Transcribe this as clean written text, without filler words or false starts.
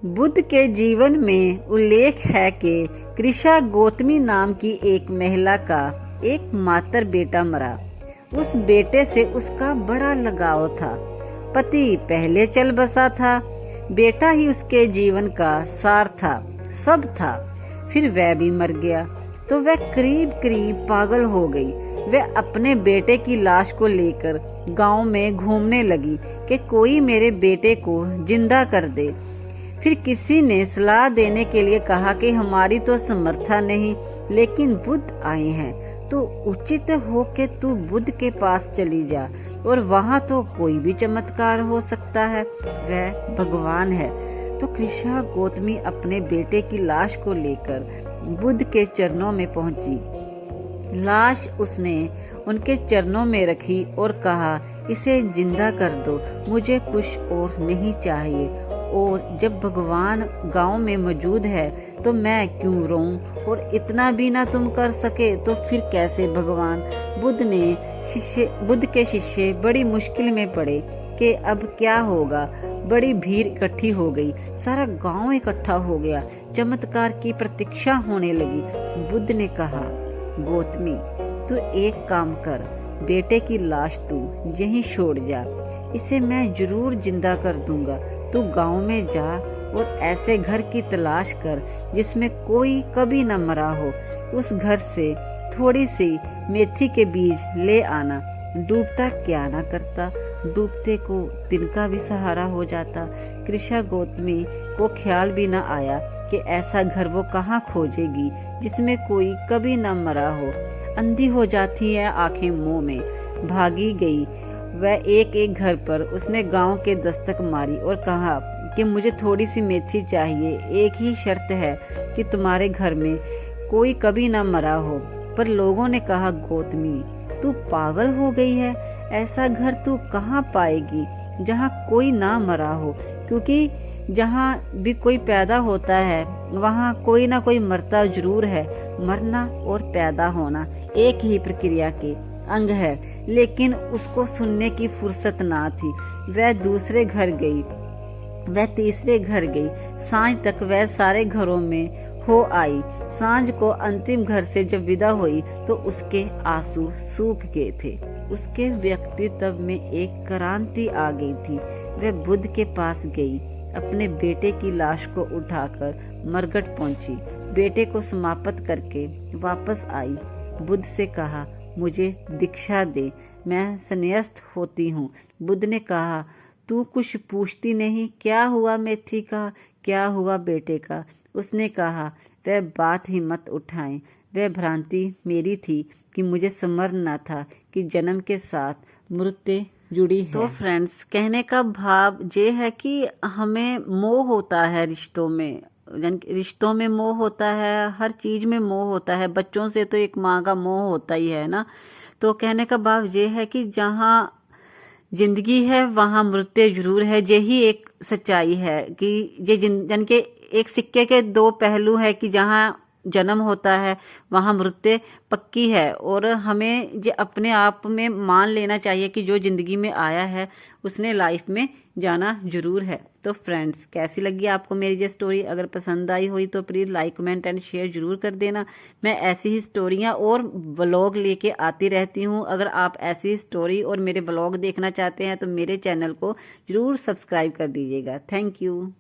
बुद्ध के जीवन में उल्लेख है कि कृषा गौतमी नाम की एक महिला का एक मात्र बेटा मरा। उस बेटे से उसका बड़ा लगाव था। पति पहले चल बसा था, बेटा ही उसके जीवन का सार था, सब था। फिर वह भी मर गया तो वह करीब करीब पागल हो गई। वह अपने बेटे की लाश को लेकर गांव में घूमने लगी कि कोई मेरे बेटे को जिंदा कर दे। फिर किसी ने सलाह देने के लिए कहा कि हमारी तो समर्था नहीं, लेकिन बुद्ध आए हैं तो उचित हो कि तू बुद्ध के पास चली जा, और वहाँ तो कोई भी चमत्कार हो सकता है, वह भगवान है। तो कृषा गौतमी अपने बेटे की लाश को लेकर बुद्ध के चरणों में पहुंची। लाश उसने उनके चरणों में रखी और कहा, इसे जिंदा कर दो, मुझे कुछ और नहीं चाहिए। और जब भगवान गांव में मौजूद है तो मैं क्यों रोऊं, और इतना भी ना तुम कर सके तो फिर कैसे भगवान। बुद्ध के शिष्य बड़ी मुश्किल में पड़े कि अब क्या होगा। बड़ी भीड़ इकट्ठी हो गई, सारा गांव इकट्ठा हो गया, चमत्कार की प्रतीक्षा होने लगी। बुद्ध ने कहा, गौतमी तू एक काम कर, बेटे की लाश तू यहीं छोड़ जा, इसे मैं जरूर जिंदा कर दूंगा। तू गांव में जा और ऐसे घर की तलाश कर जिसमें कोई कभी न मरा हो। उस घर से थोड़ी सी मेथी के बीज ले आना। डूबता क्या ना करता, डूबते को तिनका भी सहारा हो जाता। कृषा गौतमी को ख्याल भी न आया कि ऐसा घर वो कहाँ खोजेगी जिसमें कोई कभी न मरा हो। अंधी हो जाती है आंखें मुंह में, भागी गई वह एक एक घर पर। उसने गांव के दस्तक मारी और कहा कि मुझे थोड़ी सी मेथी चाहिए, एक ही शर्त है कि तुम्हारे घर में कोई कभी ना मरा हो। पर लोगों ने कहा, गौतमी तू पागल हो गई है, ऐसा घर तू कहाँ पाएगी जहाँ कोई ना मरा हो, क्योंकि जहाँ भी कोई पैदा होता है वहाँ कोई ना कोई मरता जरूर है। मरना और पैदा होना एक ही प्रक्रिया के अंग है। लेकिन उसको सुनने की फुर्सत ना थी। वह दूसरे घर गई, वह तीसरे घर गई, सांझ तक वह सारे घरों में हो आई। सांझ को अंतिम घर से जब विदा हुई तो उसके आंसू सूख गए थे। उसके व्यक्तित्व में एक क्रांति आ गई थी। वह बुद्ध के पास गई, अपने बेटे की लाश को उठाकर मरघट पहुंची, बेटे को समाप्त करके वापस आई। बुद्ध से कहा, मुझे दीक्षा दे, मैं संन्यास्त होती हूँ। बुद्ध ने कहा, तू कुछ पूछती नहीं, क्या हुआ मेथी का, क्या हुआ बेटे का। उसने कहा, वह बात ही मत उठाएं, वह भ्रांति मेरी थी कि मुझे समझना था कि जन्म के साथ मृत्यु जुड़ी है। तो फ्रेंड्स, कहने का भाव ये है कि हमें मोह होता है रिश्तों में मोह होता है, हर चीज में मोह होता है। बच्चों से तो एक माँ का मोह होता ही है ना। तो कहने का भाव ये है कि जहाँ जिंदगी है वहाँ मृत्यु जरूर है। यही एक सच्चाई है कि ये जन के एक सिक्के के दो पहलू है कि जहाँ जन्म होता है वहाँ मृत्यु पक्की है। और हमें ये अपने आप में मान लेना चाहिए कि जो जिंदगी में आया है उसने लाइफ में जाना जरूर है। तो फ्रेंड्स, कैसी लगी आपको मेरी ये स्टोरी? अगर पसंद आई हुई तो please like, comment and share जरूर कर देना। मैं ऐसी ही स्टोरियाँ और व्लॉग लेके आती रहती हूँ। अगर आप ऐसी स्टोरी और मेरे व्लॉग देखना चाहते हैं तो मेरे चैनल को जरूर सब्सक्राइब कर दीजिएगा। Thank you.